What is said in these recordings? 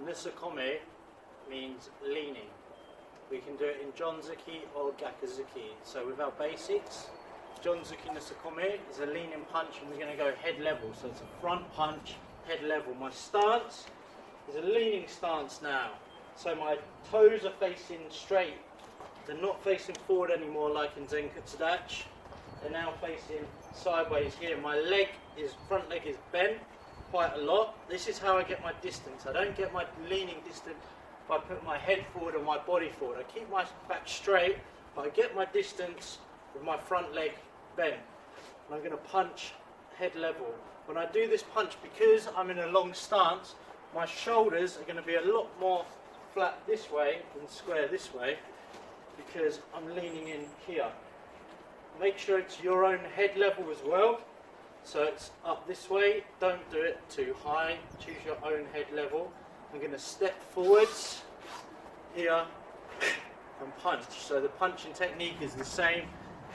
No Tsukkomi means leaning. We can do it in Junzuki or Gyakuzuki. So with our basics, Junzuki No Tsukkomi is a leaning punch and we're going to go head level. So it's a front punch, head level. My stance is a leaning stance now. So my toes are facing straight. They're not facing forward anymore like in Zenkutsudachi. They're now facing sideways here. My front leg is bent quite a lot. This is how I get my distance. I don't get my leaning distance by putting my head forward or my body forward. I keep my back straight, but I get my distance with my front leg bent. And I'm going to punch head level. When I do this punch, because I'm in a long stance, my shoulders are going to be a lot more flat this way than square this way, because I'm leaning in here. Make sure it's your own head level as well. So it's up this way, don't do it too high, choose your own head level. I'm going to step forwards here and punch. So the punching technique is the same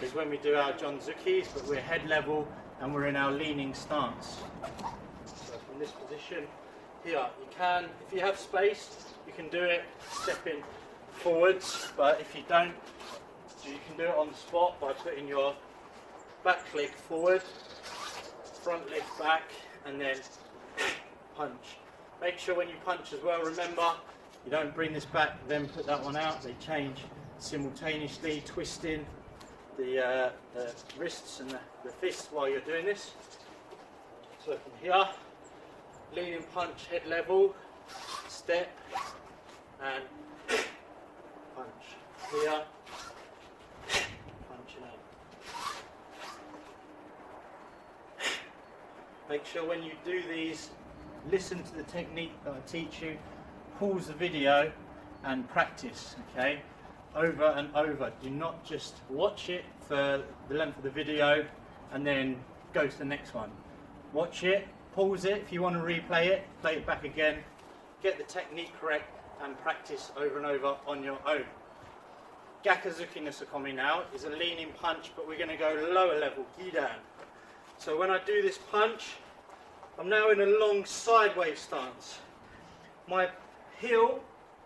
as when we do our Junzukis, but we're head level and we're in our leaning stance. So from this position here, you can, if you have space, you can do it stepping forwards, but if you don't, you can do it on the spot by putting your back leg forward, front leg back, and then punch. Make sure when you punch as well, remember, you don't bring this back, then put that one out. They change simultaneously, twisting the wrists and the fists while you're doing this. So from here, leaning punch, head level, step, and punch. Here, punching out. Make sure when you do these, listen to the technique that I teach you, pause the video and practice, okay? Over and over. Do not just watch it for the length of the video and then go to the next one. Watch it, pause it. If you want to replay it, play it back again. Get the technique correct and practice over and over on your own. Gyakuzuki No Tsukkomi now is a leaning punch, but we're going to go lower level, gidan. So when I do this punch, I'm now in a long sideways stance. My heel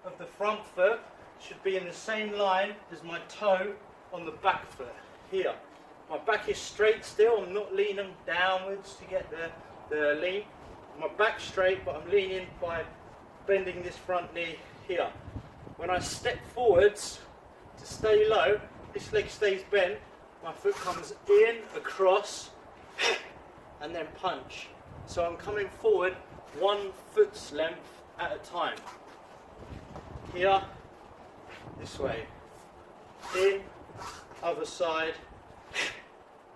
of the front foot should be in the same line as my toe on the back foot, here. My back is straight still, I'm not leaning downwards to get the lean. My back's straight, but I'm leaning by bending this front knee here. When I step forwards to stay low, this leg stays bent, my foot comes in, across, and then punch. So I'm coming forward 1 foot's length at a time. Here, this way. In, other side,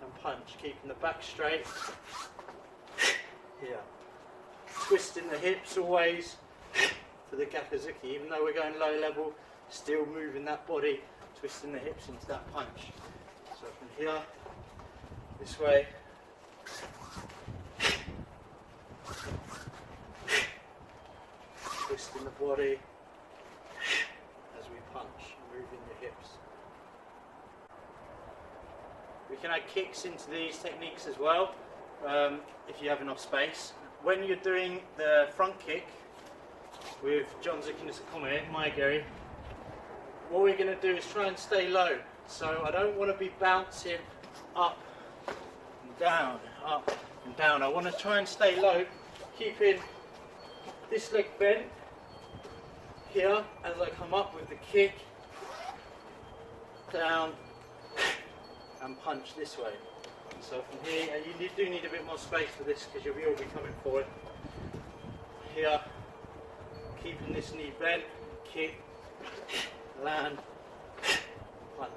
and punch. Keeping the back straight. Here. Twisting the hips always for the Gyakuzuki. Even though we're going low level, still moving that body, twisting the hips into that punch. So from here, this way. Twisting the body as we punch, moving the hips. We can add kicks into these techniques as well, if you have enough space. When you're doing the front kick with Junzuki No Tsukkomi, Maegeri, what we're going to do is try and stay low. So I don't want to be bouncing up and down, up and down. I want to try and stay low, keeping this leg bent here as I come up with the kick, down and punch this way. So from here, you do need a bit more space for this because you'll all be coming forward. Here, keeping this knee bent, kick, land, punch.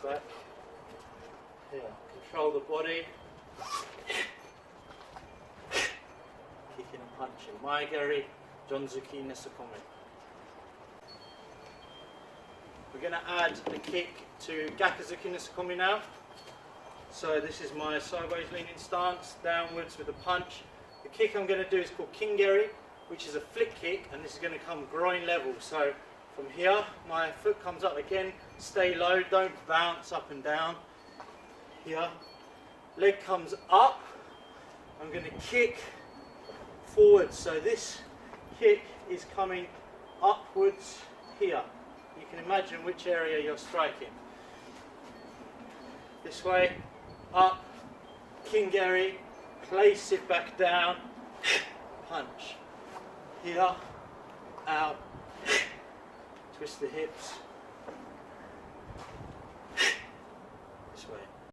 Back, here, control the body, kicking and punching. Maegeri, Junzuki No Tsukkomi. We're going to add the kick to Gyakuzuki No Tsukkomi now. So this is my sideways leaning stance, downwards with a punch. The kick I'm going to do is called Kingeri, which is a flick kick, and this is going to come groin level. So from here, my foot comes up again, stay low, don't bounce up and down. Here, leg comes up, I'm going to kick forward. So this kick is coming upwards here. You can imagine which area you're striking. This way, up, kingeri, place it back down, punch. Here, out, twist the hips,